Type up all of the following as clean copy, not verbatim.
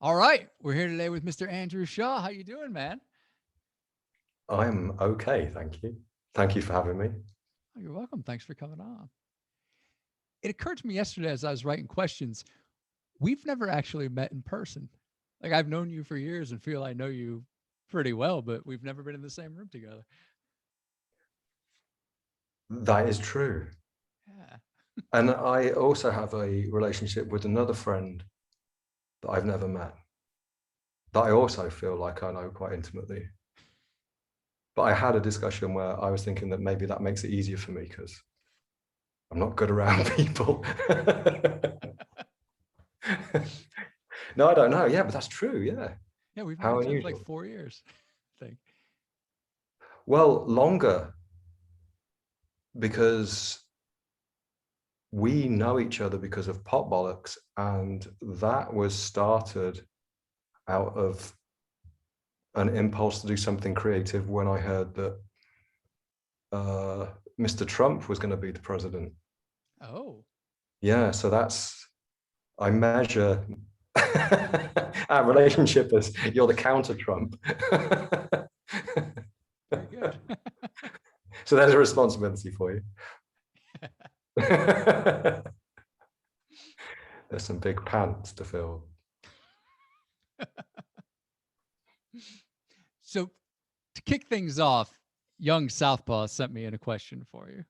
All right, we're here today with Mr. Andrew Shaw. How you doing, man? I'm okay, thank you. Thank you for having me. Oh, you're welcome. Thanks for coming on. It occurred to me yesterday as I was writing questions, we've never actually met in person. Like I've known you for years and feel I know you pretty well, but we've never been in the same room together. That is true. Yeah. And I also have a relationship with another friend that I've never met, that I also feel like I know quite intimately. But I had a discussion where I was thinking that maybe that makes it easier for me because I'm not good around people. No, I don't know. Yeah, but that's true. Yeah. Yeah, we've known How each other like unusual. 4 years, I think. Well, longer because we know each other because of Pop Bollocks, and that was started out of an impulse to do something creative when I heard that Mr. Trump was going to be the president. Oh, Yeah, so I measure our relationship as you're the counter Trump. very good. So there's a responsibility for you. There's some big pants to fill. So to kick things off, young Southpaw sent me in a question for you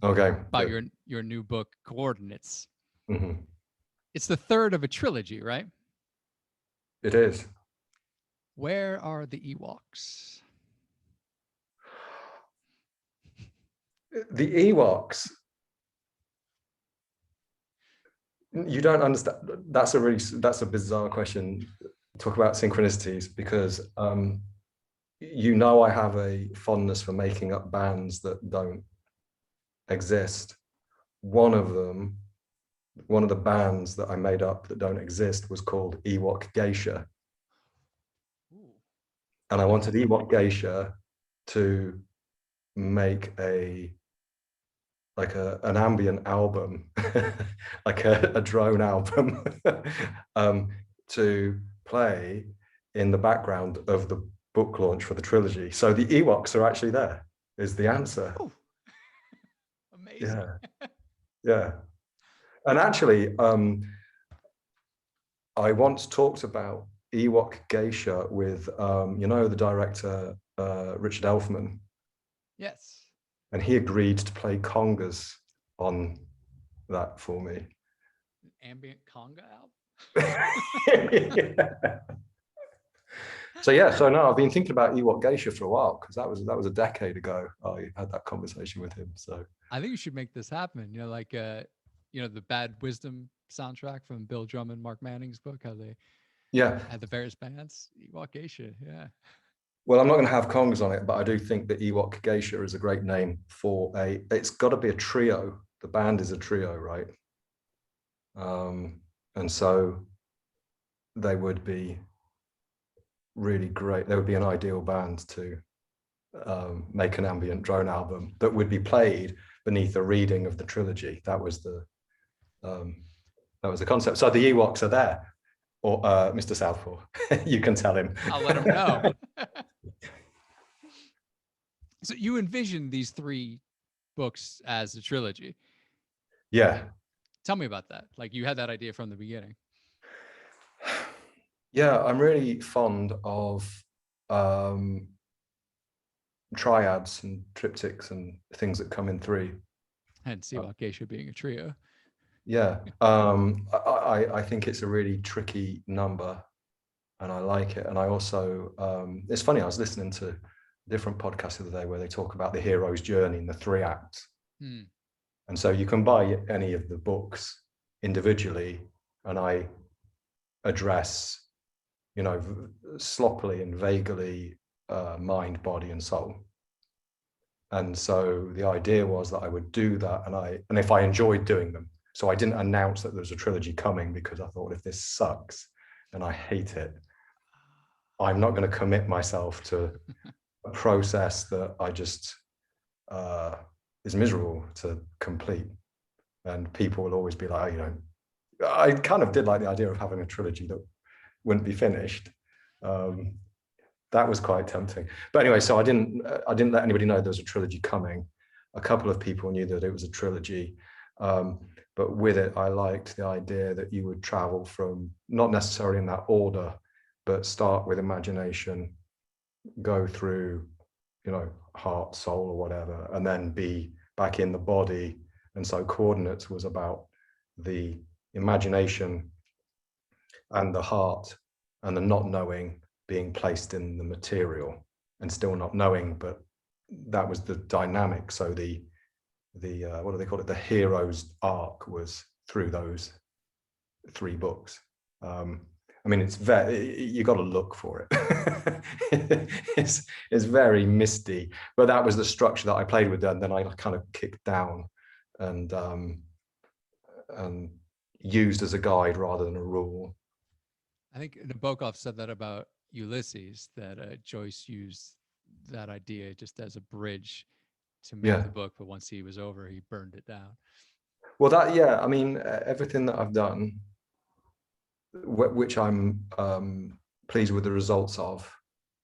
Okay, about good. your new book, Coordinates. Mm-hmm. It's the third of a trilogy, right? It is. Where are the Ewoks? The Ewoks, you don't understand. That's a bizarre question. Talk about synchronicities because I have a fondness for making up bands that don't exist. One of them, one of the bands that I made up that don't exist was called Ewok Geisha. Ooh, And I I like wanted that. Ewok Geisha to make an ambient album, like a drone album, to play in the background of the book launch for the trilogy. So the Ewoks are actually there, is the answer. Oh, amazing. Yeah, yeah. And actually, I once talked about Ewok Geisha with, the director, Richard Elfman, Yes. and he agreed to play congas on that for me. An ambient conga album. Yeah. So yeah, so no, I've been thinking about Ewok Geisha for a while because that was a decade ago. I had that conversation with him. So I think you should make this happen. Like the Bad Wisdom soundtrack from Bill Drummond, Mark Manning's book, how they yeah, had the various bands. Ewok Geisha, yeah. well, I'm not going to have congas on it, but I do think that Ewok Geisha is a great name for a. It's got to be a trio. The band is a trio, right? And so they would be really great. They would be an ideal band to make an ambient drone album that would be played beneath a reading of the trilogy. Um, that was the concept. So the Ewoks are there, or Mr. Southpaw. You can tell him. I'll let him know. So you envisioned these three books as a trilogy. Yeah, Tell me about that. Like you had that idea from the beginning. yeah. I'm really fond of um, triads and triptychs and things that come in three. Hence Ewok Geisha being a trio. Yeah, I think it's a really tricky number, and I like it. And I also, it's funny. I was listening to a different podcast the other day where they talk about the hero's journey in the three acts. Hmm. And so you can buy any of the books individually, and I address, sloppily and vaguely mind, body, and soul. And so the idea was that I would do that, and if I enjoyed doing them, so I didn't announce that there was a trilogy coming because I thought if this sucks and I hate it, I'm not going to commit myself to a process that I just is miserable to complete. And people will always be like, I kind of did like the idea of having a trilogy that wouldn't be finished. That was quite tempting. But anyway, so I didn't let anybody know there was a trilogy coming. A couple of people knew that it was a trilogy. But with it, I liked the idea that you would travel from, not necessarily in that order, but start with imagination, go through, heart, soul, or whatever, and then be back in the body. And so coordinates was about the imagination and the heart and the not knowing being placed in the material, and still not knowing, but that was the dynamic. So the what do they call it? The hero's arc was through those 3 books. I mean, it's you got to look for it. It's very misty, but that was the structure that I played with. And then I kind of kicked down and used as a guide rather than a rule. I think Nabokov said that about Ulysses, that Joyce used that idea just as a bridge to make the book, but once he was over, he burned it down. Well, I mean, everything that I've done, which I'm pleased with the results of,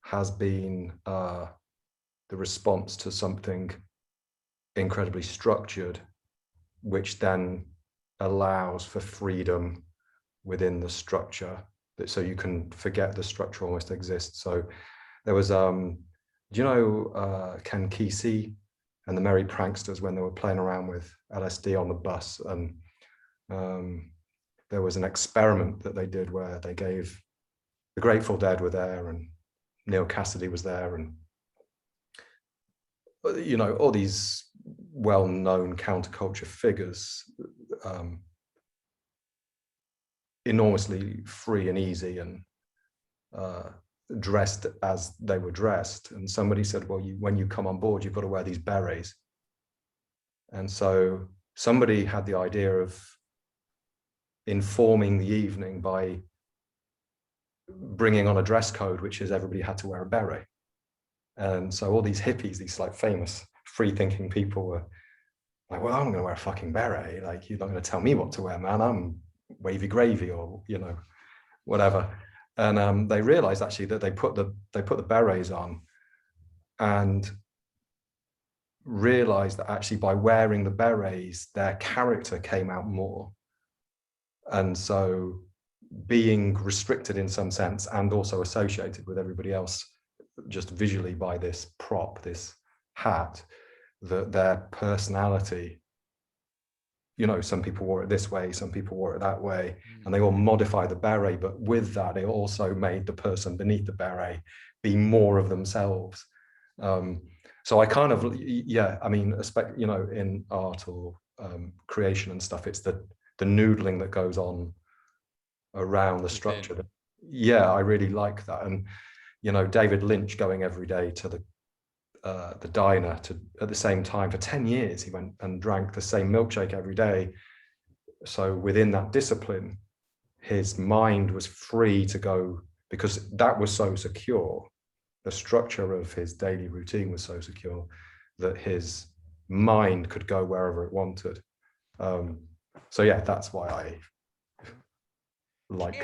has been the response to something incredibly structured, which then allows for freedom within the structure, so you can forget the structure almost exists. So there was, do you know Ken Kesey and the Merry Pranksters, when they were playing around with LSD on the bus? And there was an experiment that they did where they gave, the Grateful Dead were there and Neil Cassidy was there, and all these well-known counterculture figures, enormously free and easy and dressed as they were dressed. And somebody said, well, when you come on board, you've got to wear these berets. And so somebody had the idea of informing the evening by bringing on a dress code, which is everybody had to wear a beret. And so all these hippies, these like famous free-thinking people, were like, well, I'm going to wear a fucking beret. Like, you're not going to tell me what to wear, man. I'm wavy gravy, or whatever. And they realized actually that they put the berets on, and realized that actually by wearing the berets, their character came out more. And so being restricted in some sense, and also associated with everybody else just visually by this prop, this hat, that their personality, some people wore it this way, some people wore it that way, and they all modify the beret, but with that, it also made the person beneath the beret be more of themselves. So I kind of, I mean, in art or creation and stuff, it's the noodling that goes on around the structure. I really like that. And David Lynch going every day to the diner at the same time for 10 years, he went and drank the same milkshake every day. So within that discipline, his mind was free to go, because that was so secure. The structure of his daily routine was so secure that his mind could go wherever it wanted. So that's why I like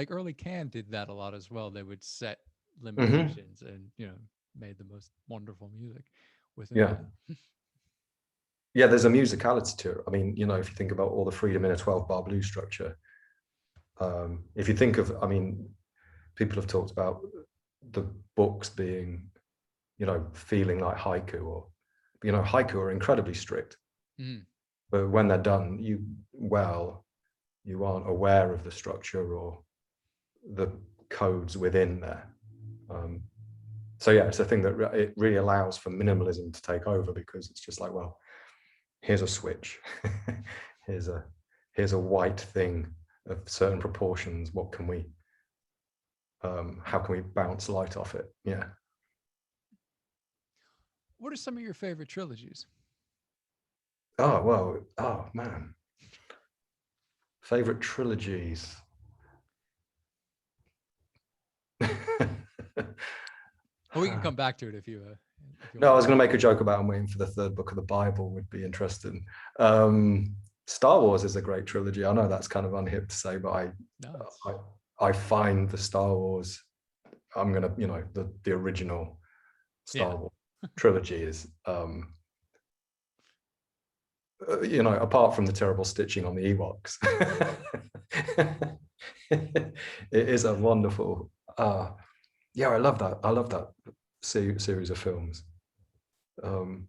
early Can did that a lot as well. They would set limitations and made the most wonderful music within that. There's a musicality to it. I mean, if you think about all the freedom in a 12-bar blues structure, if you think of, I mean, people have talked about the books being, feeling like haiku, or, haiku are incredibly strict. But when they're done, you aren't aware of the structure or the codes within there. So it's a thing that it really allows for minimalism to take over, because it's just like, well, here's a switch, here's a white thing of certain proportions. What can we, how can we bounce light off it? What are some of your favorite trilogies? Oh man, favorite trilogies. Well, we can come back to it if you no, I was going to make a joke about I'm waiting for the 3rd book of the Bible. Would be interesting. Star Wars is a great trilogy. I know that's kind of unhip to say, but I find the Star Wars, I'm gonna, the original Star Wars trilogy is, apart from the terrible stitching on the Ewoks, it is a wonderful. Yeah, I love that. I love that series of films. Now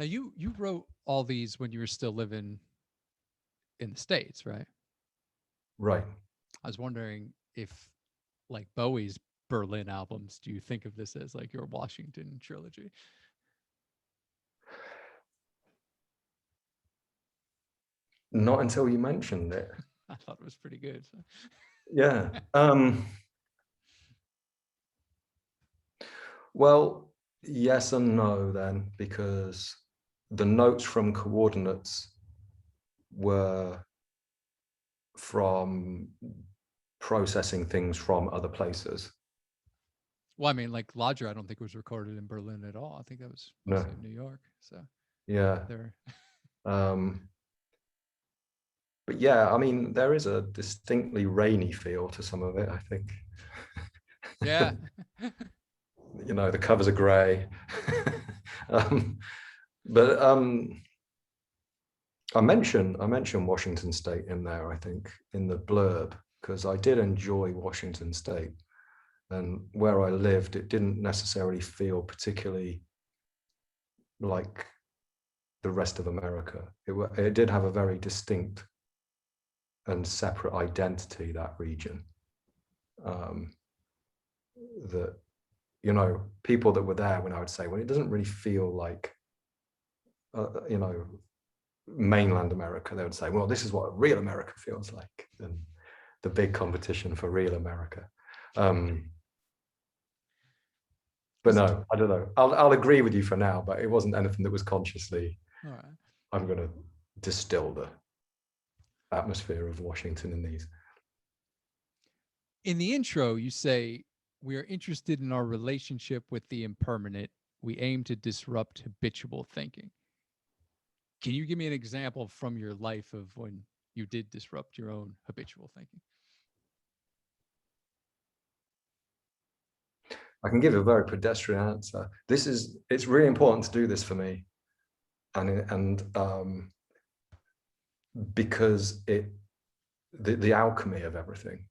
you wrote all these when you were still living in the States, right? Right. I was wondering if, like Bowie's Berlin albums, do you think of this as like your Washington trilogy? Not until you mentioned it. I thought it was pretty good. Yeah. Well, yes and no then, because the notes from Coordinates were from processing things from other places. Well, I mean, like Lodger, I don't think it was recorded in Berlin at all. I think that was No. mostly in New York. So Yeah. there. But yeah, I mean, there is a distinctly rainy feel to some of it, I think. Yeah. The covers are grey. But I mentioned Washington State in there, I think, in the blurb, because I did enjoy Washington State. And where I lived, it didn't necessarily feel particularly like the rest of America. It did have a very distinct and separate identity, that region. That, people that were there when I would say, well, it doesn't really feel like, mainland America. They would say, well, this is what real America feels like, and the big competition for real America. But no, I don't know. I'll agree with you for now, but it wasn't anything that was consciously, All right. I'm going to distill the atmosphere of Washington in these. In the intro, you say, we are interested in our relationship with the impermanent. We aim to disrupt habitual thinking. Can you give me an example from your life of when you did disrupt your own habitual thinking? I can give a very pedestrian answer. It's really important to do this for me. And because the alchemy of everything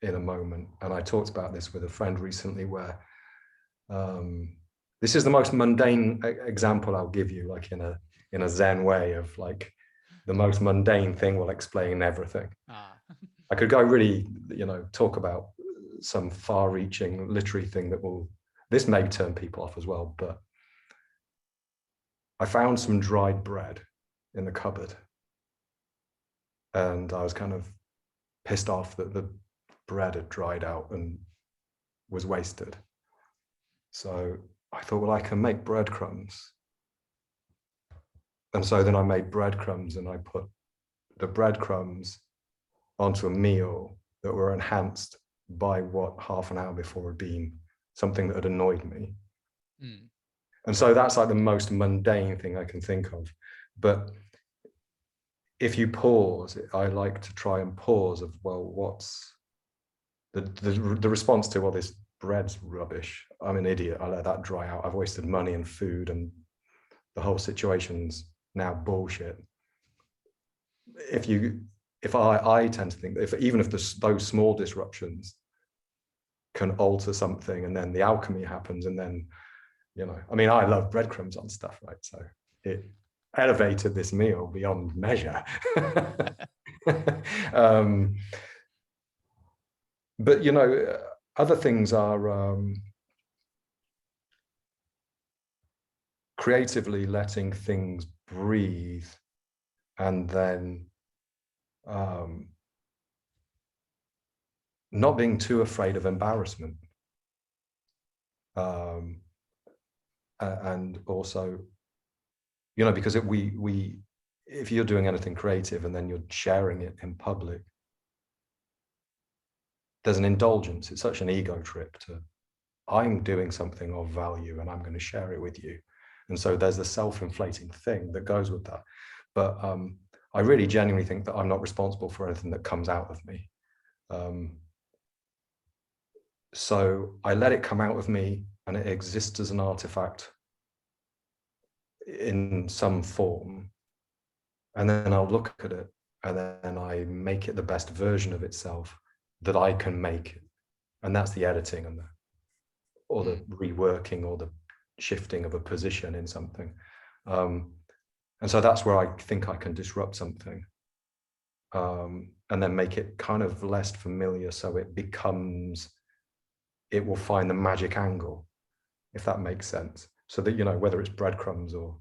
in a moment. And I talked about this with a friend recently, where this is the most mundane example I'll give you, like in a Zen way, of like the most mundane thing will explain everything. I could go really, talk about some far-reaching literary thing this may turn people off as well, but I found some dried bread in the cupboard, and I was kind of pissed off that the bread had dried out and was wasted. So I thought, well, I can make breadcrumbs. And so then I made breadcrumbs, and I put the breadcrumbs onto a meal that were enhanced by what half an hour before had been something that had annoyed me. And so that's like the most mundane thing I can think of. But if you pause, I like to try and pause of, well, what's the response to, well, this bread's rubbish. I'm an idiot. I let that dry out. I've wasted money and food, and the whole situation's now bullshit. I tend to think that even if those small disruptions can alter something, and then the alchemy happens, and then, I mean, I love breadcrumbs on stuff, right? So it elevated this meal beyond measure. But, other things are creatively letting things breathe, and then not being too afraid of embarrassment. And also, because if you're doing anything creative and then you're sharing it in public, there's an indulgence. It's such an ego trip to, I'm doing something of value and I'm going to share it with you. And so there's the self-inflating thing that goes with that. But I really genuinely think that I'm not responsible for anything that comes out of me. So I let it come out of me, and it exists as an artifact in some form. And then I'll look at it, and then I make it the best version of itself that I can make it. And that's the editing and or the reworking or the shifting of a position in something. And so that's where I think I can disrupt something, and then make it kind of less familiar, so it will find the magic angle, if that makes sense. So that, whether it's breadcrumbs or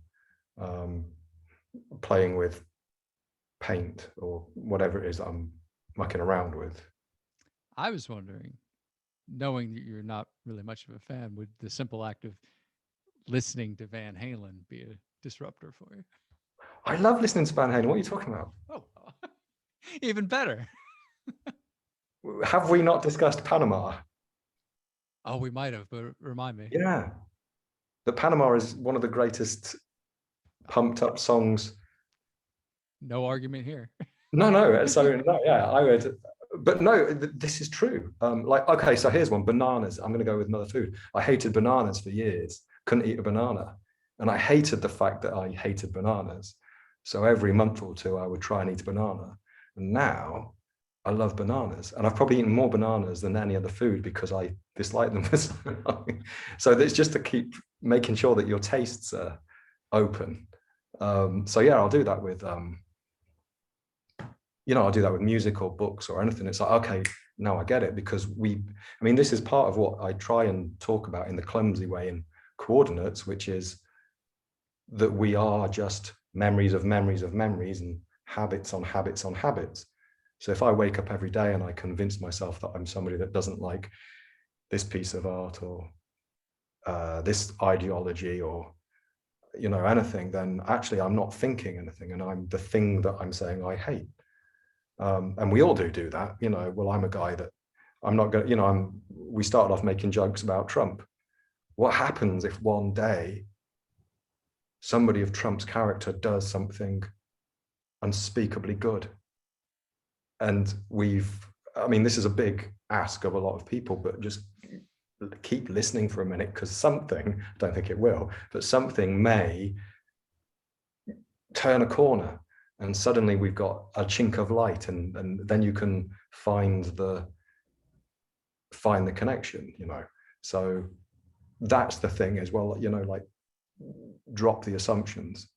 playing with paint or whatever it is that I'm mucking around with. I was wondering, knowing that you're not really much of a fan, would the simple act of listening to Van Halen be a disruptor for you? I love listening to Van Halen. What are you talking about? Oh, even better. Have we not discussed Panama? Oh, we might have, but remind me. Yeah. The Panama is one of the greatest pumped up songs. No argument here. No. So no, yeah, I would. But no, this is true. Okay, so here's one: bananas. I'm going to go with another food. I hated bananas for years. Couldn't eat a banana, and I hated the fact that I hated bananas. So every month or two, I would try and eat a banana. And now I love bananas, and I've probably eaten more bananas than any other food because I dislike them for so long. So it's just to keep making sure that your tastes are open. So yeah, I'll do that with. I'll do that with music or books or anything. It's like, okay, now I get it, because this is part of what I try and talk about in the clumsy way in Coordinates, which is that we are just memories of memories of memories and habits on habits on habits. So if I wake up every day and I convince myself that I'm somebody that doesn't like this piece of art or this ideology or, anything, then actually I'm not thinking anything, and I'm the thing that I'm saying I hate. And we all do that, well, I'm a guy that I'm not going to, we started off making jokes about Trump. What happens if one day somebody of Trump's character does something unspeakably good? And this is a big ask of a lot of people, but just keep listening for a minute, because something, I don't think it will, but something may turn a corner. And suddenly we've got a chink of light, and then you can find the connection, So that's the thing as well, like drop the assumptions,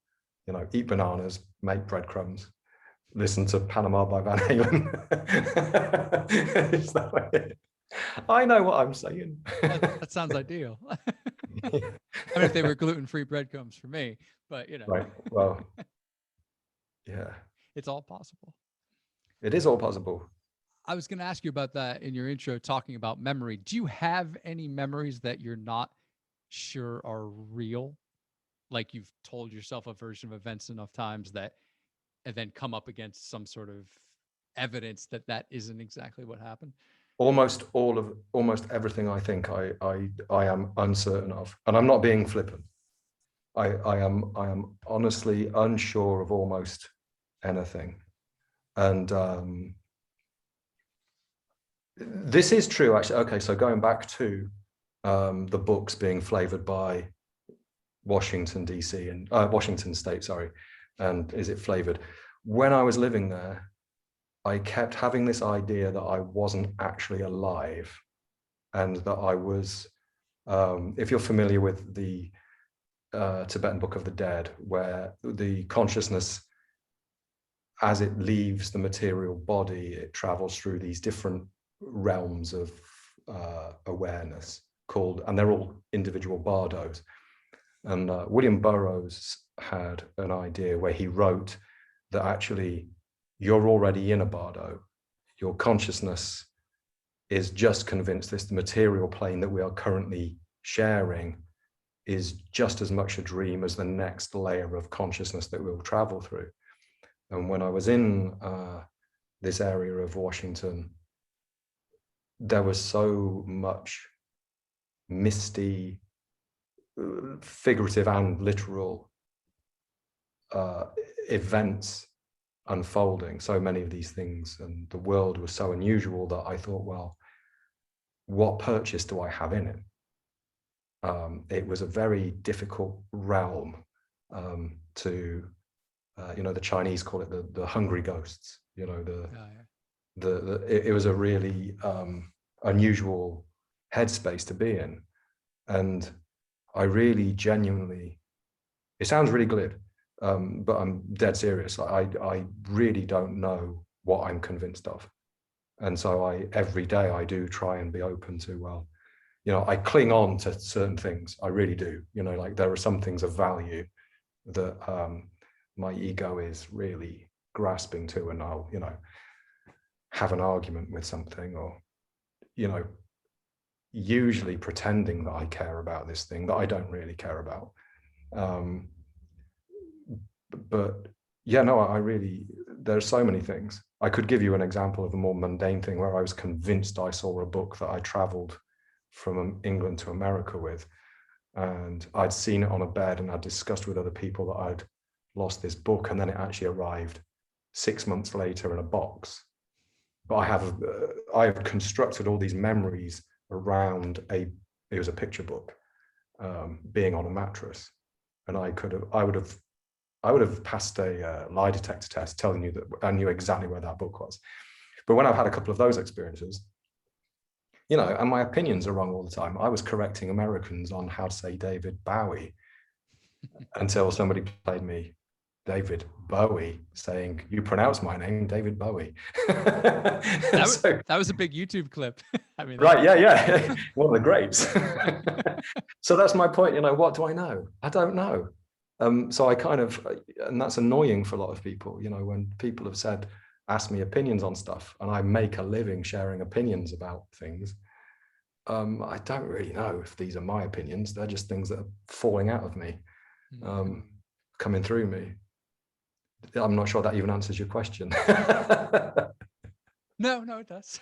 eat bananas, make breadcrumbs, listen to Panama by Van Halen. Is that what I know what I'm saying. That sounds ideal. If they were gluten-free breadcrumbs for me, but Right. Well, yeah, it's all possible. It is all possible. I was going to ask you about that in your intro, talking about memory. Do you have any memories that you're not sure are real? Like you've told yourself a version of events enough times that, and then come up against some sort of evidence that isn't exactly what happened? Almost everything I think I am uncertain of, and I'm not being flippant. I am honestly unsure of almost anything. And this is true, actually. Okay, so going back to the books being flavored by Washington, D.C. and Washington State, sorry. And is it flavored? When I was living there, I kept having this idea that I wasn't actually alive, and that I was, if you're familiar with the Tibetan Book of the Dead, where the consciousness, as it leaves the material body, it travels through these different realms of awareness and they're all individual bardos. And William Burroughs had an idea where he wrote that actually you're already in a bardo. Your consciousness is just convinced the material plane that we are currently sharing is just as much a dream as the next layer of consciousness that we'll travel through. And when I was in this area of Washington, there was so much misty, figurative and literal events unfolding, so many of these things, and the world was so unusual that I thought, well, what purchase do I have in it? It was a very difficult realm to, the Chinese call it the hungry ghosts. It was a really unusual headspace to be in, and I really genuinely, it sounds really glib, but I'm dead serious. I really don't know what I'm convinced of, and so every day I do try and be open to, well, I cling on to certain things. I really do. Like there are some things of value that my ego is really grasping to, and I'll, have an argument with something, or, usually pretending that I care about this thing that I don't really care about. But yeah, no, I really, there's so many things. I could give you an example of a more mundane thing where I was convinced I saw a book that I traveled from England to America with, and I'd seen it on a bed, and I'd discussed with other people that I'd lost this book, and then it actually arrived 6 months later in a box. But I've constructed all these memories around it was a picture book, being on a mattress, and I would have passed a lie detector test telling you that I knew exactly where that book was. But when I've had a couple of those experiences, and my opinions are wrong all the time. I was correcting Americans on how to say David Bowie until somebody played me David Bowie, saying, "You pronounce my name David Bowie." That was a big YouTube clip. I mean, right? Yeah. One of the greats. So that's my point. What do I know? I don't know. So I kind of, and that's annoying for a lot of people. When people have said, ask me opinions on stuff, and I make a living sharing opinions about things. I don't really know if these are my opinions. They're just things that are falling out of me, coming through me. I'm not sure that even answers your question. No, it does.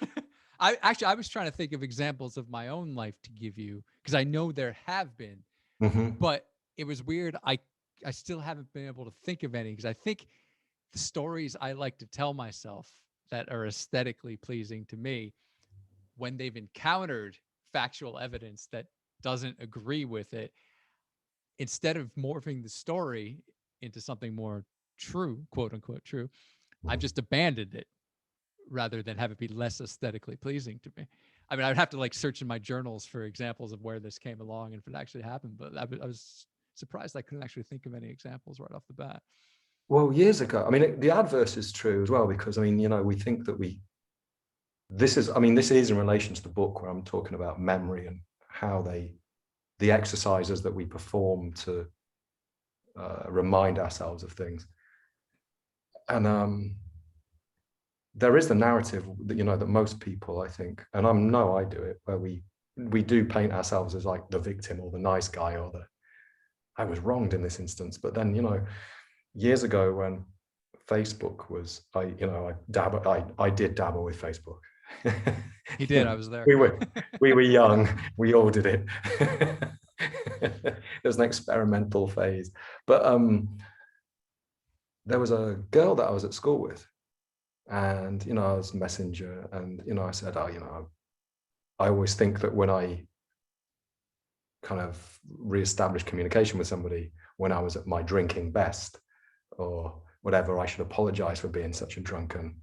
I was trying to think of examples of my own life to give you, because I know there have been, but it was weird. I still haven't been able to think of any, because I think the stories I like to tell myself that are aesthetically pleasing to me, when they've encountered factual evidence that doesn't agree with it, instead of morphing the story into something more true, quote unquote true, I've just abandoned it rather than have it be less aesthetically pleasing to me. I mean, I'd have to like search in my journals for examples of where this came along and if it actually happened, but I was surprised I couldn't actually think of any examples right off the bat. Well, years ago, I mean, the adverse is true as well, because I mean, we think that this is in relation to the book where I'm talking about memory and how the exercises that we perform to remind ourselves of things. And there is the narrative that, that most people, I think, and I do it, where we do paint ourselves as like the victim or the nice guy, or I was wronged in this instance. But then, years ago when Facebook was, I did dabble with Facebook. He did. I was there. We were young. We all did it. It was an experimental phase. But there was a girl that I was at school with, and I was Messenger, and I said, I always think that when I kind of reestablish communication with somebody when I was at my drinking best or whatever, I should apologize for being such a drunken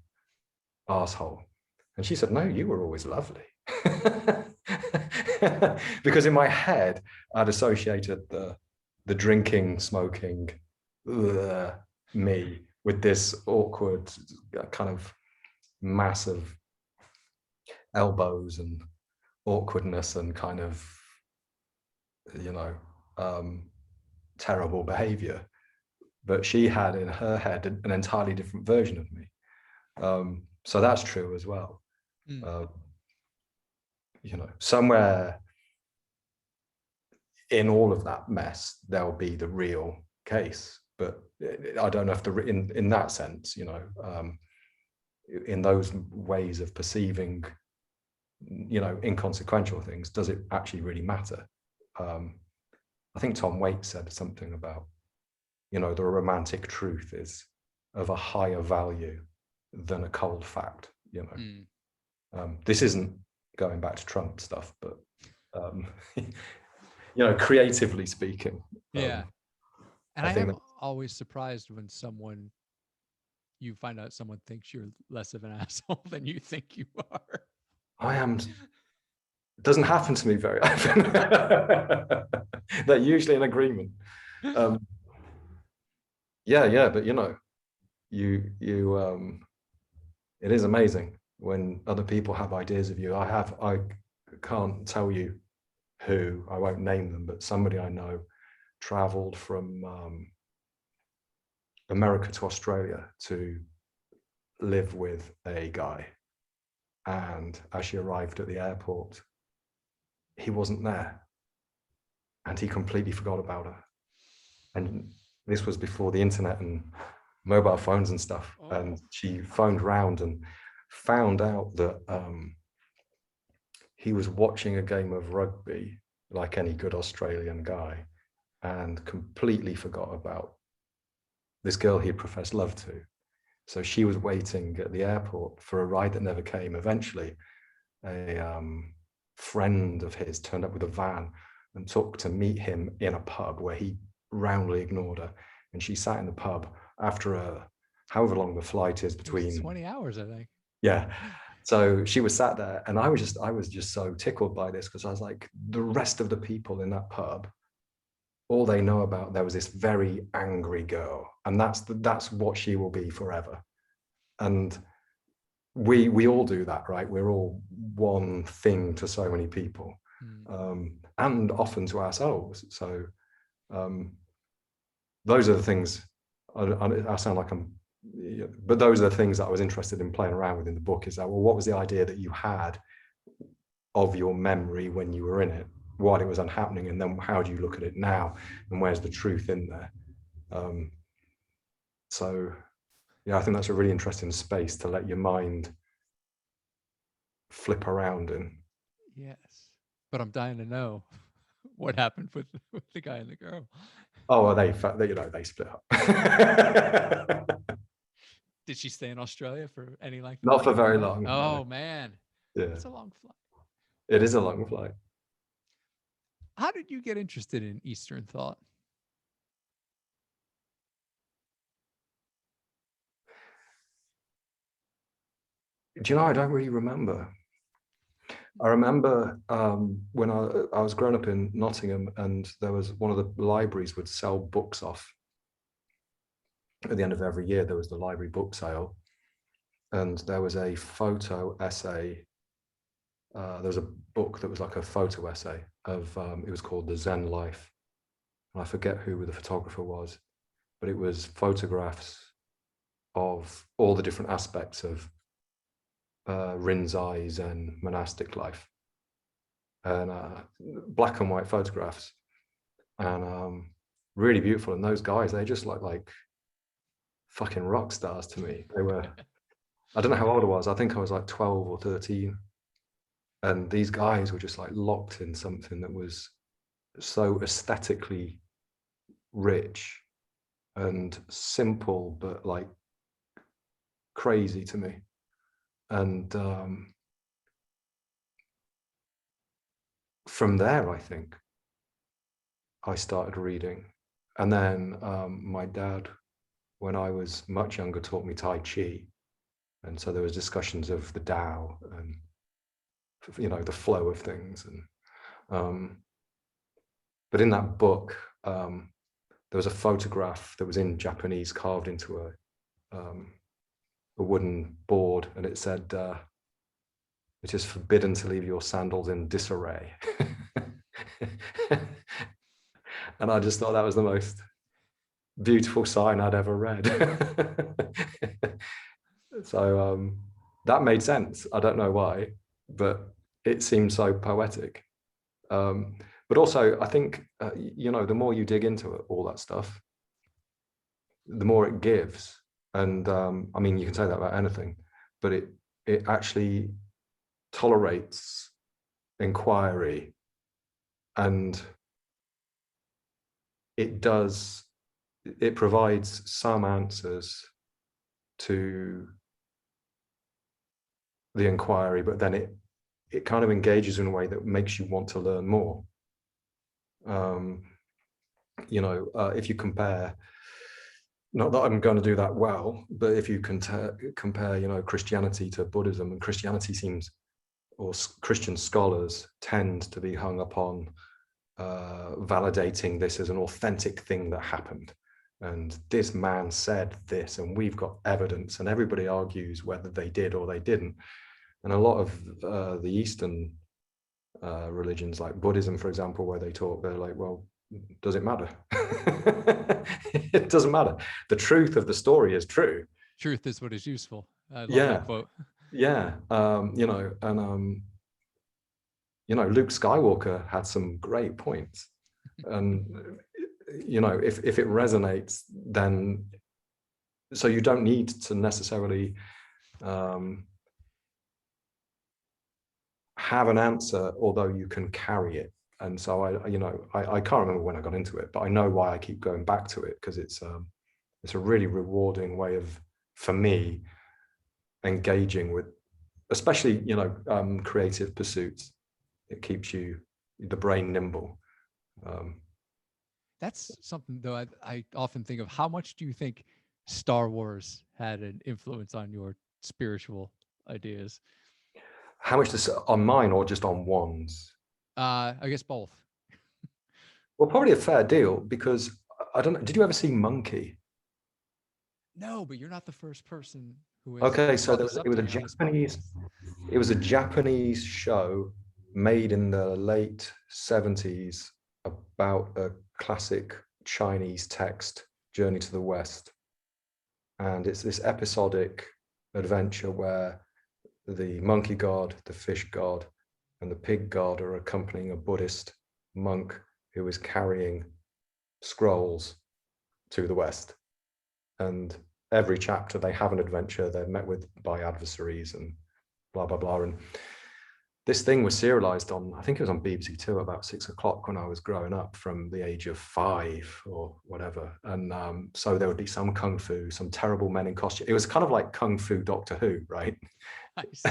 asshole. And she said, "No, you were always lovely." Because in my head, I'd associated the drinking, smoking me with this awkward kind of massive elbows and awkwardness and kind of, terrible behavior. But she had in her head an entirely different version of me. So that's true as well. Somewhere in all of that mess, there will be the real case. But I don't know if in that sense, in those ways of perceiving, inconsequential things, does it actually really matter? I think Tom Waits said something about, the romantic truth is of a higher value than a cold fact, you know. Mm. This isn't going back to Trump stuff, but you know, creatively speaking, Yeah. And I I think am that always surprised when you find out someone thinks you're less of an asshole than you think you are. I am. It doesn't happen to me very often. They're usually in agreement. Yeah, but you know, it is amazing when other people have ideas of you. I can't tell you who, I won't name them, but somebody I know traveled from America to Australia to live with a guy. And as she arrived at the airport, he wasn't there. And he completely forgot about her. And this was before the internet and mobile phones and stuff. Oh. And she phoned round and found out that he was watching a game of rugby like any good Australian guy and completely forgot about this girl he professed love to. So she was waiting at the airport for a ride that never came. Eventually, a friend of his turned up with a van and took to meet him in a pub where he roundly ignored her. And she sat in the pub after however long the flight is between 20 hours, I think. Yeah. So she was sat there, and I was just so tickled by this, because I was like, the rest of the people in that pub, all they know about, there was this very angry girl, and that's what she will be forever. And we all do that, right? We're all one thing to so many people, and often to ourselves. So those are the things. I sound like I'm, but those are the things that I was interested in playing around with in the book. Is that, well, what was the idea that you had of your memory when you were in it, while it was unhappening, and then how do you look at it now, and where's the truth in there? So yeah, I think that's a really interesting space to let your mind flip around in. Yes. But I'm dying to know what happened with the guy and the girl. Oh, well, they split up. Did she stay in Australia for any length of Not for time? very long. Oh, No. man. Yeah, That's a long flight. it is a long flight. How did you get interested in Eastern thought? Do you know, I don't really remember. I remember when I was growing up in Nottingham, and there was one of the libraries would sell books off. At the end of every year, there was the library book sale, and there was a photo essay. There was a book that was like a photo essay of, it was called The Zen Life. And I forget who the photographer was, but it was photographs of all the different aspects of Rinzai Zen monastic life, and black and white photographs, and really beautiful. And those guys, they just look like fucking rock stars to me. They were, I don't know how old I was. I think I was like 12 or 13. And these guys were just like locked in something that was so aesthetically rich and simple, but like crazy to me. And from there, I think I started reading. And then my dad, when I was much younger, taught me Tai Chi. And so there was discussions of the Tao and, you know, the flow of things. And but in that book, there was a photograph that was in Japanese carved into a wooden board, and it said, "It is forbidden to leave your sandals in disarray." And I just thought that was the most beautiful sign I'd ever read. So that made sense. I don't know why, but it seemed so poetic. But also, I think, you know, the more you dig into it, all that stuff, the more it gives. And I mean, you can say that about anything, but it actually tolerates inquiry, and it provides some answers to the inquiry, but then it kind of engages in a way that makes you want to learn more. If you compare, not that I'm going to do that well, but if you compare, Christianity to Buddhism, and Christianity seems, or Christian scholars tend to be hung upon validating this as an authentic thing that happened. And this man said this, and we've got evidence, and everybody argues whether they did or they didn't. And a lot of the Eastern religions, like Buddhism, for example, where they're like, well, does it matter? It doesn't matter. The truth of the story is true. Truth is what is useful. I love Yeah. that quote. Yeah. Luke Skywalker had some great points. And, if it resonates, then, so you don't need to necessarily have an answer, although you can carry it. And so I can't remember when I got into it, but I know why I keep going back to it, because it's a really rewarding way of, for me, engaging with, especially creative pursuits. It keeps the brain nimble. That's something, though, I often think of. How much do you think Star Wars had an influence on your spiritual ideas? How much on mine, or just on one's? I guess both. Well, probably a fair deal, because I don't know. Did you ever see Monkey? No, but you're not the first person who has. Okay, so it was a Japanese show made in the late 70s about a classic Chinese text, Journey to the West. And it's this episodic adventure where the monkey god, the fish god, and the pig god are accompanying a Buddhist monk who is carrying scrolls to the West. And every chapter they have an adventure. They're met by adversaries and blah, blah, blah. And this thing was serialized on, I think it was on BBC Two about 6 o'clock when I was growing up, from the age of 5 or whatever. And so there would be some kung fu, some terrible men in costume. It was kind of like Kung Fu Doctor Who, right? Nice.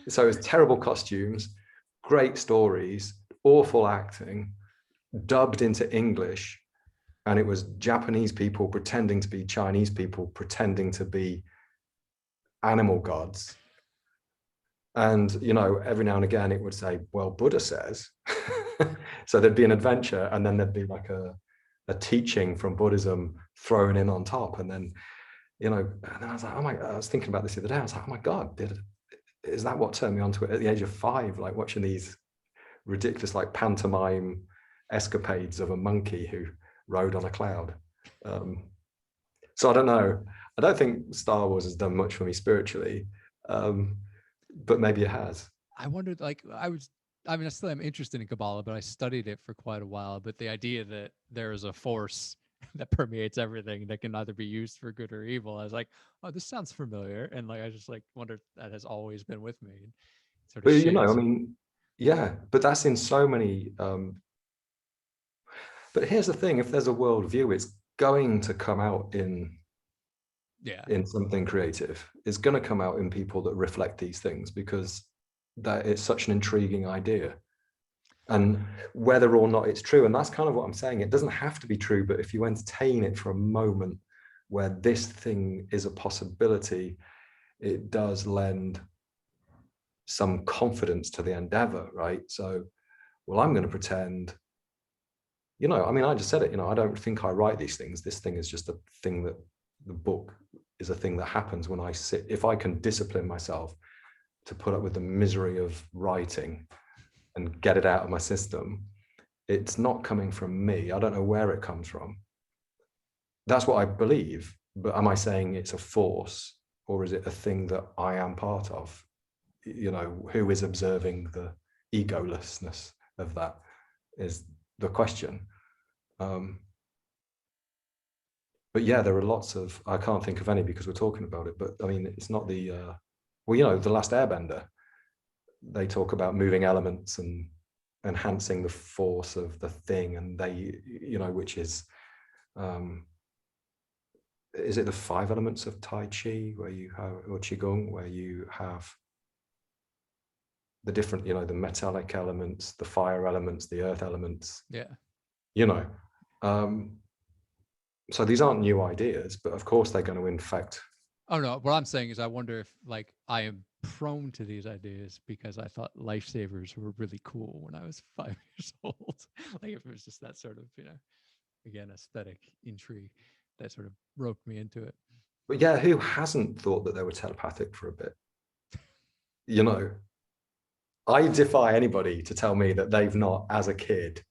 So it was terrible costumes, great stories, awful acting, dubbed into English. And it was Japanese people pretending to be Chinese people, pretending to be animal gods. And, every now and again it would say, well, Buddha says. So there'd be an adventure, and then there'd be like a teaching from Buddhism thrown in on top. And then, and then I was like, oh my, I was thinking about this the other day. I was like, oh my God, is that what turned me onto it at the age of 5, like watching these ridiculous, like pantomime escapades of a monkey who rode on a cloud. So I don't know. I don't think Star Wars has done much for me spiritually. But maybe it has. I wondered, I still am interested in Kabbalah, but I studied it for quite a while. But the idea that there is a force that permeates everything that can either be used for good or evil, I was like, oh, this sounds familiar. And I just wondered, that has always been with me. But yeah, but that's in so many. But here's the thing: if there's a worldview, it's going to come out in something creative. It's going to come out in people that reflect these things, because that it's such an intriguing idea. And whether or not it's true, and that's kind of what I'm saying, it doesn't have to be true, but if you entertain it for a moment where this thing is a possibility, it does lend some confidence to the endeavor, right? So, well, I'm going to pretend, I just said it, I don't think I write these things. This thing is just a thing that the book is a thing that happens when I sit. If I can discipline myself to put up with the misery of writing and get it out of my system, it's not coming from me. I don't know where it comes from. That's what I believe. But am I saying it's a force, or is it a thing that I am part of? Who is observing the egolessness of that is the question. But yeah, there are lots of, I can't think of any because we're talking about it, but it's not the, The Last Airbender, they talk about moving elements and enhancing the force of the thing, and they, which is, is it the 5 elements of Tai Chi where you have, or Qigong, where you have the different, the metallic elements, the fire elements, the earth elements. Yeah. So these aren't new ideas, but of course they're going to infect. Oh no, what I'm saying is I wonder if like I am prone to these ideas because I thought lifesavers were really cool when I was 5 years old. Like if it was just that sort of, again, aesthetic intrigue that sort of roped me into it. But yeah, who hasn't thought that they were telepathic for a bit? I defy anybody to tell me that they've not, as a kid,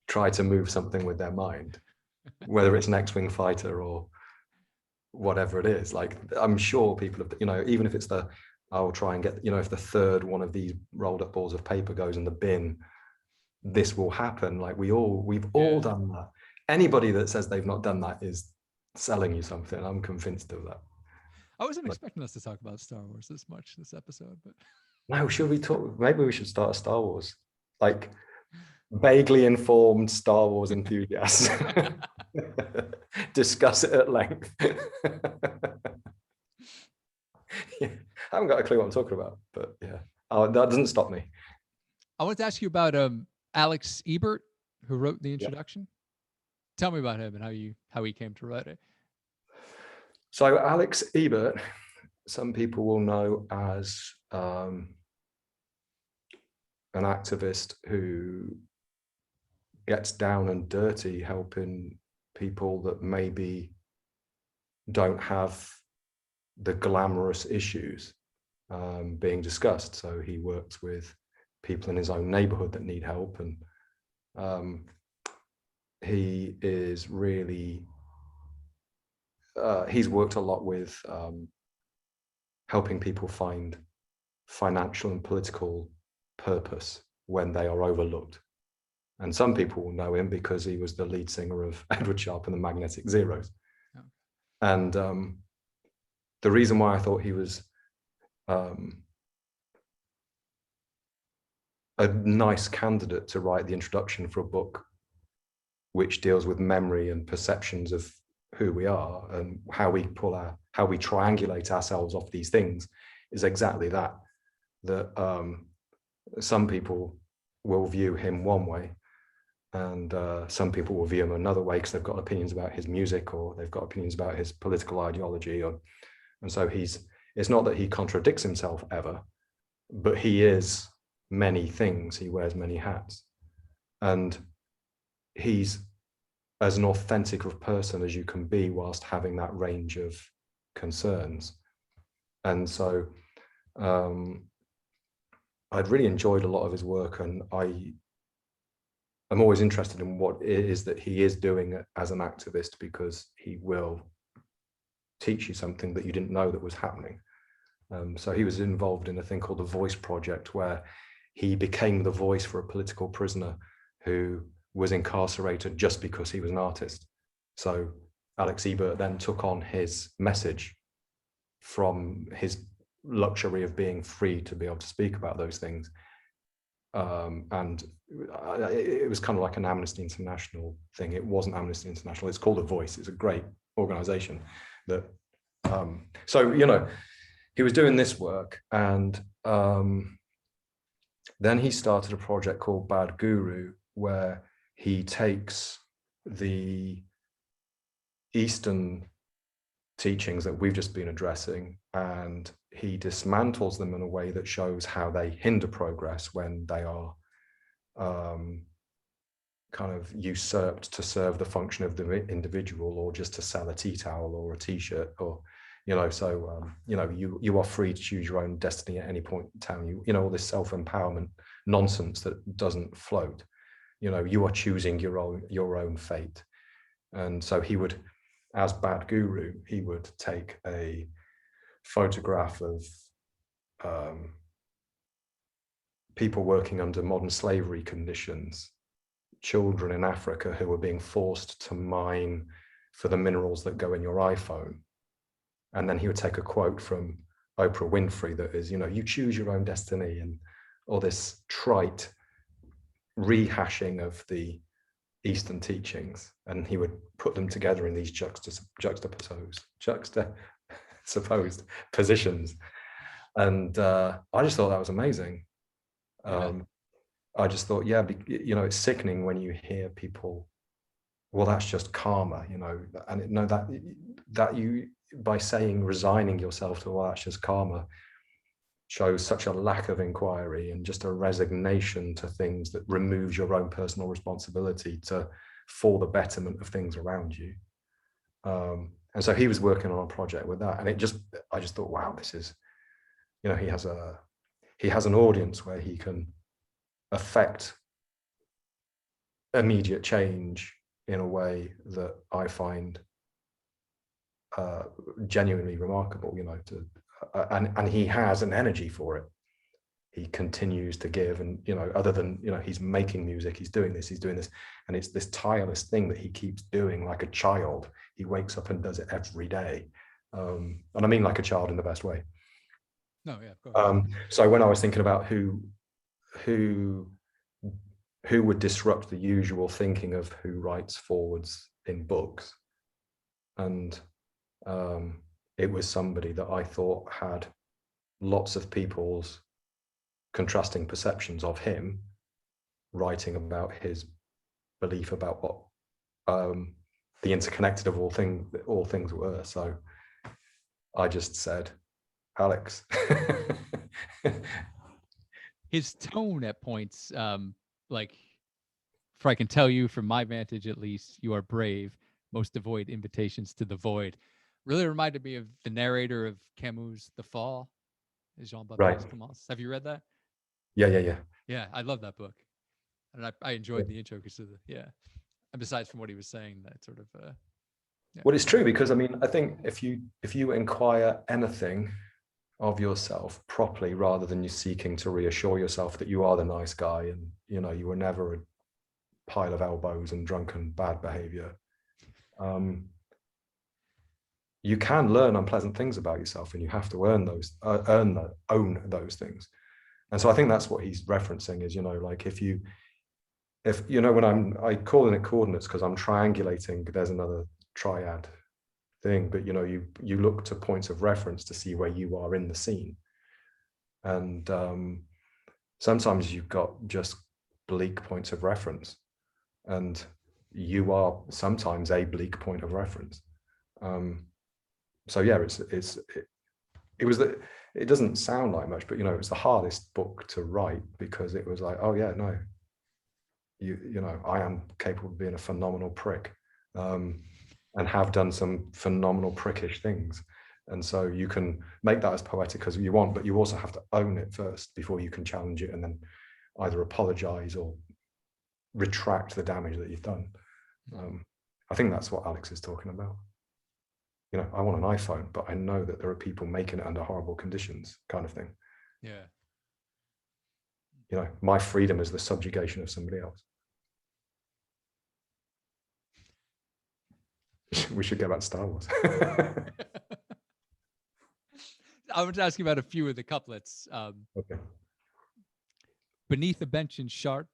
tried to move something with their mind, whether it's an X-Wing fighter or whatever it is. Like, I'm sure people have, even if it's I'll try and get, if the third one of these rolled up balls of paper goes in the bin, this will happen. Like we've all done that. Anybody that says they've not done that is selling you something. I'm convinced of that. I wasn't expecting us to talk about Star Wars this much this episode, but no, should we talk? Maybe we should start a Star Wars, like vaguely informed Star Wars enthusiasts. Discuss it at length. Yeah, I haven't got a clue what I'm talking about, but yeah, that doesn't stop me. I want to ask you about Alex Ebert, who wrote the introduction. Yeah. Tell me about him and how he came to write it. So Alex Ebert, some people will know as an activist who gets down and dirty helping people that maybe don't have the glamorous issues being discussed. So he works with people in his own neighborhood that need help, and he is really he's worked a lot with helping people find financial and political purpose when they are overlooked. And some people will know him because he was the lead singer of Edward Sharpe and the Magnetic Zeros. Oh. And the reason why I thought he was a nice candidate to write the introduction for a book which deals with memory and perceptions of who we are and how we triangulate ourselves off these things is exactly that some people will view him one way, and some people will view him another way because they've got opinions about his music or they've got opinions about his political ideology. And so it's not that he contradicts himself ever, but he is many things. He wears many hats. And he's as an authentic of person as you can be whilst having that range of concerns. And so I'd really enjoyed a lot of his work, and I'm always interested in what it is that he is doing as an activist, because he will teach you something that you didn't know that was happening. So he was involved in a thing called the Voice Project, where he became the voice for a political prisoner who was incarcerated just because he was an artist. So Alex Ebert then took on his message from his luxury of being free to be able to speak about those things. And it was kind of like an Amnesty International thing. It wasn't Amnesty International. It's called The Voice. It's a great organization. So, he was doing this work, and then he started a project called Bad Guru, where he takes the Eastern teachings that we've just been addressing, and he dismantles them in a way that shows how they hinder progress when they are kind of usurped to serve the function of the individual, or just to sell a tea towel or a t-shirt, or you are free to choose your own destiny at any point in time. All this self-empowerment nonsense that doesn't float. You are choosing your own fate. And so he would, as Bad Guru, he would take a photograph of people working under modern slavery conditions, children in Africa who were being forced to mine for the minerals that go in your iPhone. And then he would take a quote from Oprah Winfrey that is, you choose your own destiny, and all this trite rehashing of the Eastern teachings, and he would put them together in these juxtaposed positions. And I just thought that was amazing. I just thought, yeah, it's sickening when you hear people, well, that's just karma, and no, that you, by saying, resigning yourself to, well, that's just karma, shows such a lack of inquiry and just a resignation to things that removes your own personal responsibility for the betterment of things around you. And so he was working on a project with that, and I just thought, wow, this is, he has an audience where he can affect immediate change in a way that I find genuinely remarkable, and he has an energy for it. He continues to give, and other than he's making music, he's doing this, and it's this tireless thing that he keeps doing like a child. He wakes up and does it every day, and I mean like a child in the best way. No, yeah, of course. So when I was thinking about who would disrupt the usual thinking of who writes forwards in books, and it was somebody that I thought had lots of people's contrasting perceptions of him, writing about his belief about what the interconnected of all things were. So I just said, Alex. His tone at points, like, for I can tell you from my vantage at least, you are brave, most avoid invitations to the void, really reminded me of the narrator of Camus' The Fall, Jean-Baptiste Camus. Have you read that? Yeah. Yeah, I love that book, and I enjoyed the intro because of and besides from what he was saying, that sort of. Well, it's true, because I mean, I think if you inquire anything of yourself properly, rather than you seeking to reassure yourself that you are the nice guy and you were never a pile of elbows and drunken bad behavior, you can learn unpleasant things about yourself, and you have to own those things. And so I think that's what he's referencing is, like if when I call it coordinates because I'm triangulating, there's another triad thing, but you look to points of reference to see where you are in the scene. And sometimes you've got just bleak points of reference, and you are sometimes a bleak point of reference. So yeah, it doesn't sound like much, but it was the hardest book to write, because it was like, oh yeah, no, I am capable of being a phenomenal prick, and have done some phenomenal prickish things. And so you can make that as poetic as you want, but you also have to own it first before you can challenge it and then either apologize or retract the damage that you've done. I think that's what Alex is talking about. I want an iPhone, but I know that there are people making it under horrible conditions, kind of thing. Yeah. My freedom is the subjugation of somebody else. We should go back to Star Wars. I want to ask you about a few of the couplets. Okay. Beneath a bench in Chartres,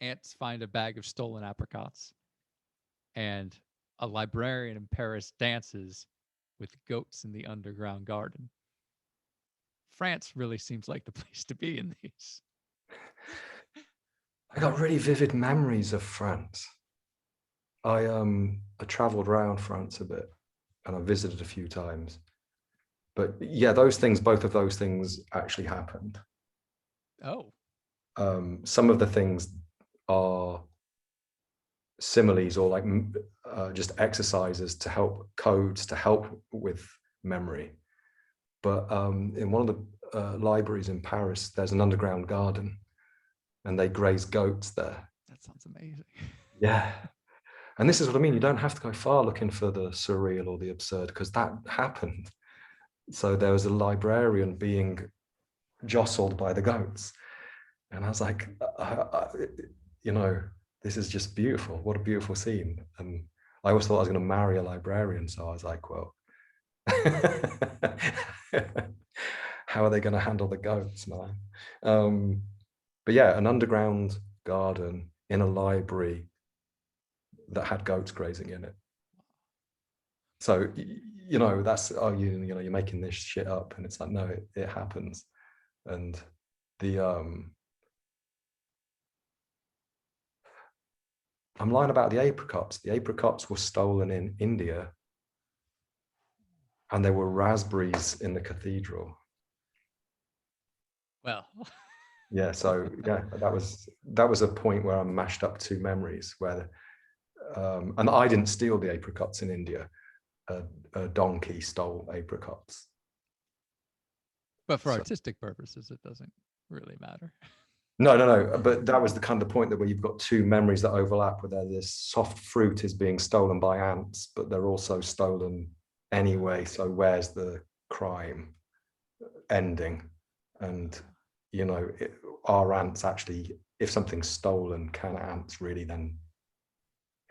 ants find a bag of stolen apricots, and a librarian in Paris dances with goats in the underground garden. France really seems like the place to be in these. I got really vivid memories of France. I traveled around France a bit, and I visited a few times. But yeah, both of those things actually happened. Oh. Some of the things are similes, or like just exercises to help codes, to help with memory. But in one of the libraries in Paris, there's an underground garden, and they graze goats there. That sounds amazing. Yeah. And this is what I mean. You don't have to go far looking for the surreal or the absurd, because that happened. So there was a librarian being jostled by the goats. And I was like, this is just beautiful. What a beautiful scene. And I always thought I was going to marry a librarian. So I was like, well, how are they going to handle the goats, man? But yeah, an underground garden in a library that had goats grazing in it. So, that's, oh, you're making this shit up. And it's like, no, it happens. And I'm lying about the apricots. The apricots were stolen in India, and there were raspberries in the cathedral. Well, yeah. So yeah, that was a point where I mashed up two memories where, and I didn't steal the apricots in India. A donkey stole apricots. but for artistic purposes, it doesn't really matter. No. But that was the kind of point that where you've got two memories that overlap, where this soft fruit is being stolen by ants, but they're also stolen anyway. So where's the crime ending? And are ants actually, if something's stolen, can ants really then?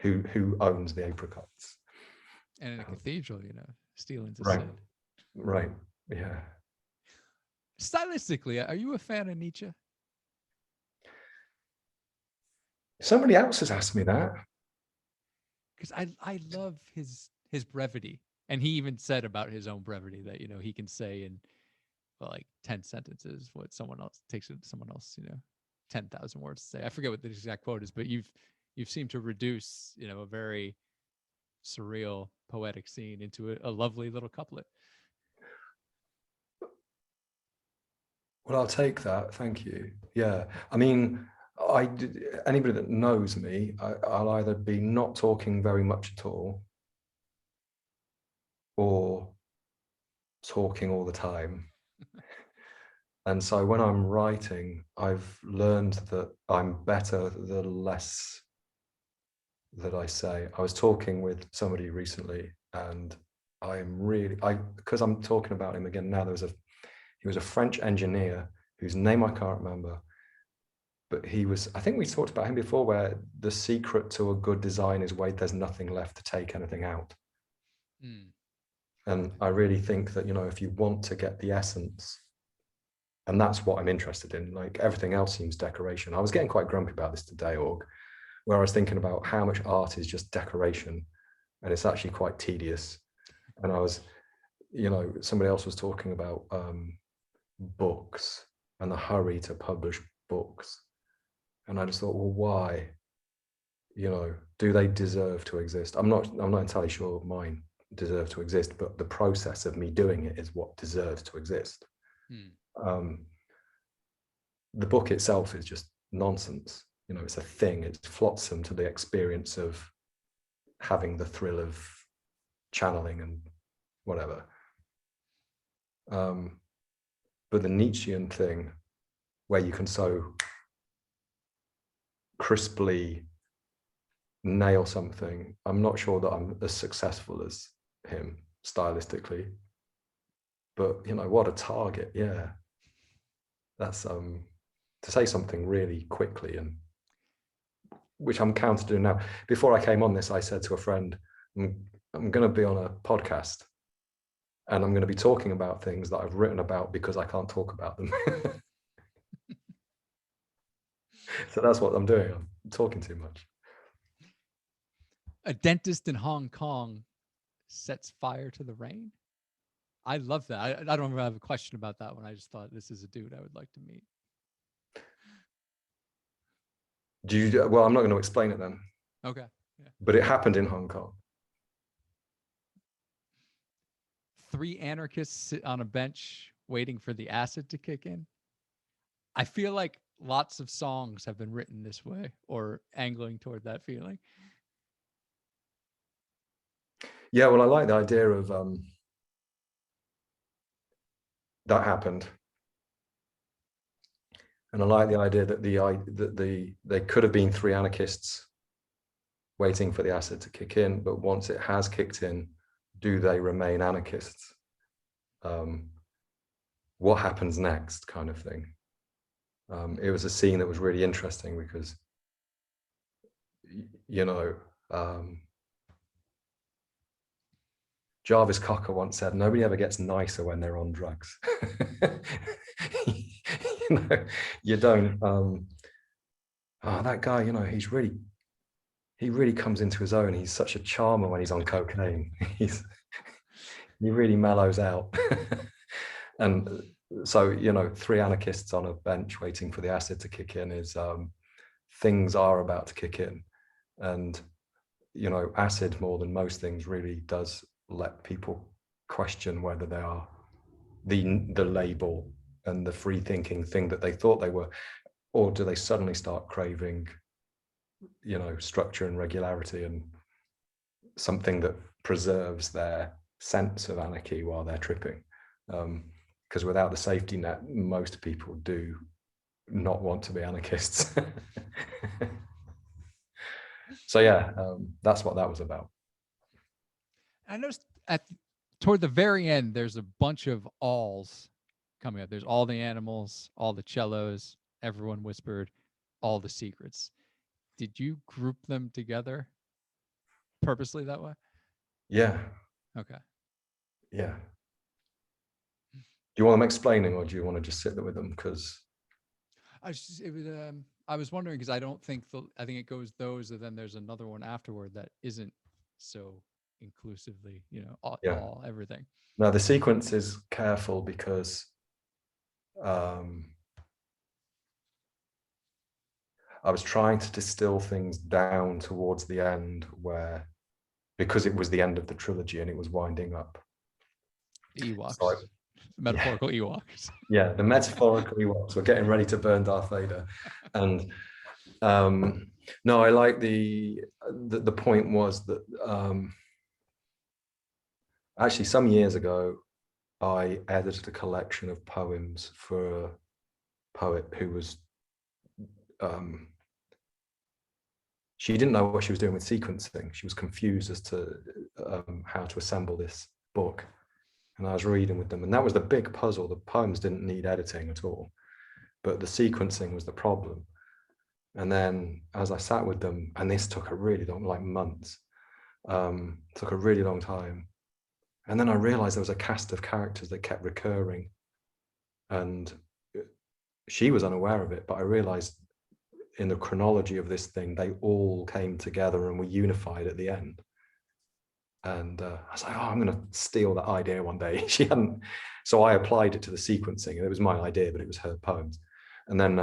Who owns the apricots? And in a cathedral, stealing's a right, sin. Right. Yeah. Stylistically, are you a fan of Nietzsche? Somebody else has asked me that. Because I love his brevity. And he even said about his own brevity that, he can say in like 10 sentences what someone else 10,000 words to say. I forget what the exact quote is, but you've seemed to reduce, a very surreal poetic scene into a lovely little couplet. Well, I'll take that. Thank you. Yeah. I mean, anybody that knows me, I'll either be not talking very much at all or talking all the time. And so when I'm writing, I've learned that I'm better the less that I say. I was talking with somebody recently, and because I'm talking about him again now, he was a French engineer whose name I can't remember, but I think we talked about him before, where the secret to a good design is wait, there's nothing left to take anything out. And I really think that, if you want to get the essence, and that's what I'm interested in, like everything else seems decoration. I was getting quite grumpy about this today, Aug, where I was thinking about how much art is just decoration, and it's actually quite tedious. And I was, somebody else was talking about books and the hurry to publish books. And I just thought, well, why? Do they deserve to exist? I'm not entirely sure mine deserve to exist, but the process of me doing it is what deserves to exist. The book itself is just nonsense. It's a thing. It's flotsam to the experience of having the thrill of channeling and whatever. But the Nietzschean thing, where you can so crisply nail something, I'm not sure that I'm as successful as him stylistically. But what a target. Yeah, that's to say something really quickly, and which I'm counter doing now. Before I came on this, I said to a friend, I'm going to be on a podcast, and I'm going to be talking about things that I've written about because I can't talk about them. So that's what I'm doing. I'm talking too much. A dentist in Hong Kong sets fire to the rain. I love that. I don't have a question about that one. I just thought this is a dude I would like to meet. Well, I'm not going to explain it then. Okay. Yeah. But it happened in Hong Kong. 3 anarchists sit on a bench waiting for the acid to kick in. I feel like lots of songs have been written this way, or angling toward that feeling. Yeah, well, I like the idea of that happened. And I like the idea that they could have been 3 anarchists waiting for the acid to kick in, but once it has kicked in, do they remain anarchists? What happens next, kind of thing. It was a scene that was really interesting because, Jarvis Cocker once said, nobody ever gets nicer when they're on drugs. You don't. That guy, he's really he really comes into his own. He's such a charmer when he's on cocaine. He really mellows out. And so, you know, three anarchists on a bench waiting for the acid to kick in is things are about to kick in. And, you know, acid more than most things really does let people question whether they are the label and the free thinking thing that they thought they were, or do they suddenly start craving, you know, structure and regularity and something that preserves their sense of anarchy while they're tripping. Because without the safety net, most people do not want to be anarchists. So yeah, that's what that was about. I noticed toward the very end, there's a bunch of alls coming up. There's all the animals, all the cellos, everyone whispered, all the secrets. Did you group them together purposely that way? Yeah. Okay. Yeah. Do you want them explaining, or do you want to just sit there with them? Because I was wondering, because I don't think I think it goes those, and then there's another one afterward that isn't so inclusively, you know, all everything. Now the sequence is careful because I was trying to distill things down towards the end, where, because it was the end of the trilogy and it was winding up. The Ewoks. So metaphorical Ewoks. Yeah, the metaphorical Ewoks were getting ready to burn Darth Vader. And no, I like the point was that actually some years ago, I edited a collection of poems for a poet who was, she didn't know what she was doing with sequencing. She was confused as to how to assemble this book. And I was reading with them, and that was the big puzzle. The poems didn't need editing at all, but the sequencing was the problem. And then as I sat with them, and this took a really long, like months, took a really long time. And then I realized there was a cast of characters that kept recurring. And she was unaware of it, but I realized in the chronology of this thing, they all came together and were unified at the end. And I was like, oh, I'm going to steal that idea one day. She hadn't. So I applied it to the sequencing. And it was my idea, but it was her poems. And then,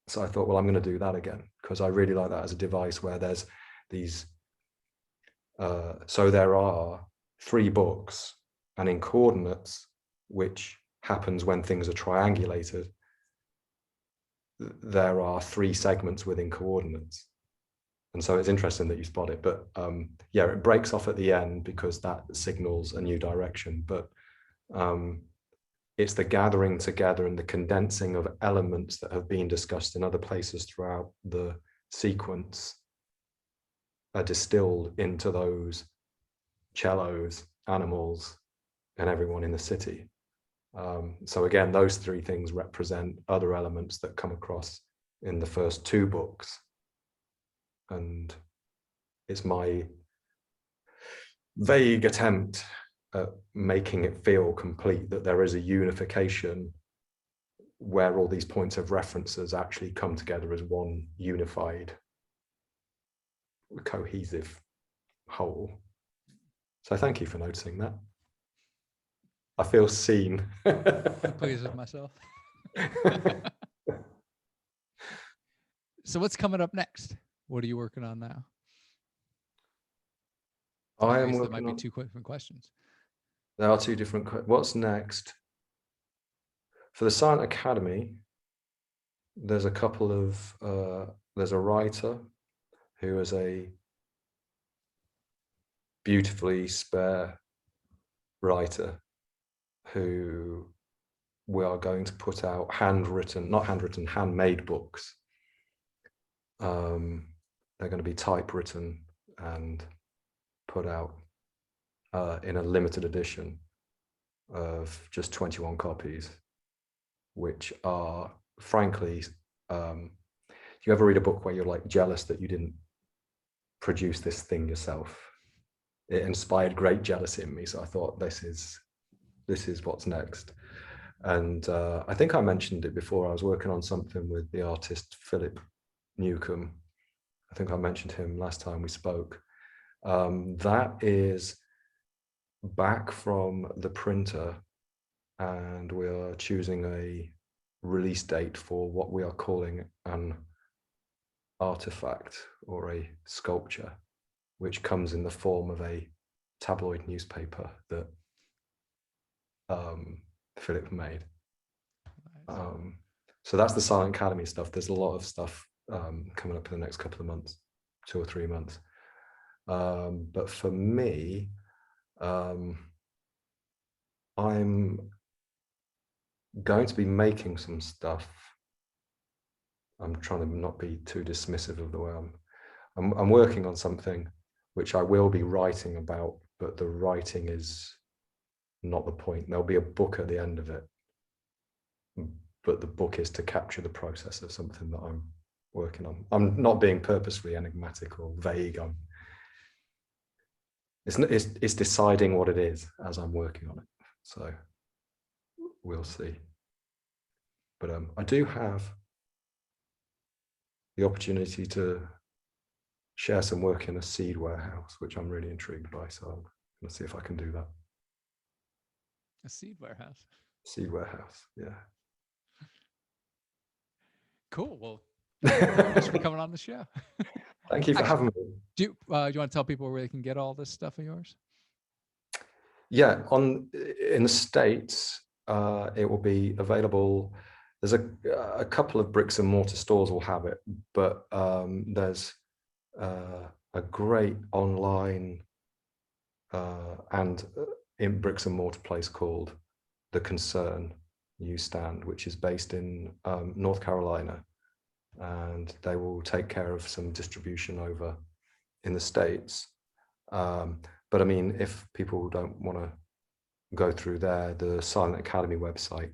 so I thought, well, I'm going to do that again, because I really like that as a device where there's these. So there are 3 books, and in coordinates, which happens when things are triangulated, there are 3 segments within coordinates. And so it's interesting that you spot it, but yeah, it breaks off at the end because that signals a new direction. But it's the gathering together and the condensing of elements that have been discussed in other places throughout the sequence are distilled into those cellos, animals, and everyone in the city. So again, those 3 things represent other elements that come across in the first 2 books. And it's my vague attempt at making it feel complete, that there is a unification where all these points of references actually come together as one unified, cohesive whole. So thank you for noticing that. I feel seen. I'm pleased with myself. So what's coming up next? What are you working on now? I am working there might be 2 different questions. There are 2 different. What's next? For the Silent Academy, there's a couple of, there's a writer who is a beautifully spare writer who we are going to put out handmade books. They're going to be typewritten and put out in a limited edition of just 21 copies, which are, frankly, do you ever read a book where you're like jealous that you didn't produce this thing yourself? It inspired great jealousy in me, so I thought this is what's next. And I think I mentioned it before, I was working on something with the artist Philip Newcomb, I think I mentioned him last time we spoke. That is back from the printer, and we are choosing a release date for what we are calling an artifact or a sculpture, which comes in the form of a tabloid newspaper that Philip made. Nice. So that's the Silent Academy stuff. There's a lot of stuff coming up in the next couple of months, 2 or 3 months. But for me, I'm going to be making some stuff. I'm trying to not be too dismissive of the way I'm working on something which I will be writing about, but the writing is not the point. There'll be a book at the end of it, but the book is to capture the process of something that I'm working on. I'm not being purposefully enigmatic or vague. It's deciding what it is as I'm working on it. So we'll see. But I do have the opportunity to share some work in a seed warehouse, which I'm really intrigued by. So I'm going to see if I can do that. A seed warehouse. Seed warehouse, yeah. Cool. Well, thank you very much for coming on the show. Thank you for having me. Do you want to tell people where they can get all this stuff of yours? Yeah, in the States, it will be available. There's a couple of bricks and mortar stores will have it, but there's a great online and in bricks and mortar place called The Concern Newsstand, which is based in North Carolina, and they will take care of some distribution over in the States. But I mean, if people don't want to go through there, the Silent Academy website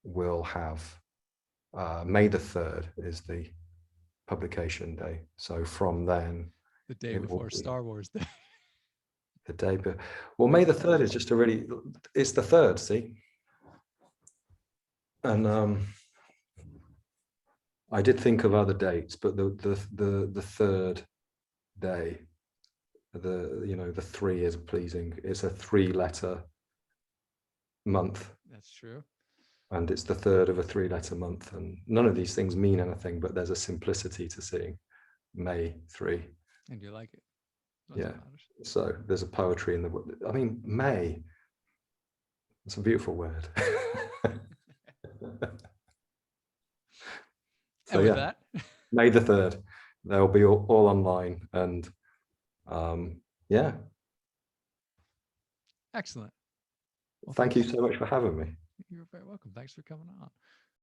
will have May the 3rd is the publication day. So from then, the day before Star Wars Day. The day, well, May the 3rd is just it's the 3rd, see? And I did think of other dates, but the 3rd day, the 3 is pleasing. It's a 3-letter month. That's true. And it's the 3rd of a 3-letter month, and none of these things mean anything, but there's a simplicity to seeing May 3. And you like it. Yeah. So there's a poetry in I mean, May. It's a beautiful word. So and with that, May the 3rd, they'll be all online, and yeah. Excellent. Well, thank you so much for having me. You're very welcome. Thanks for coming on.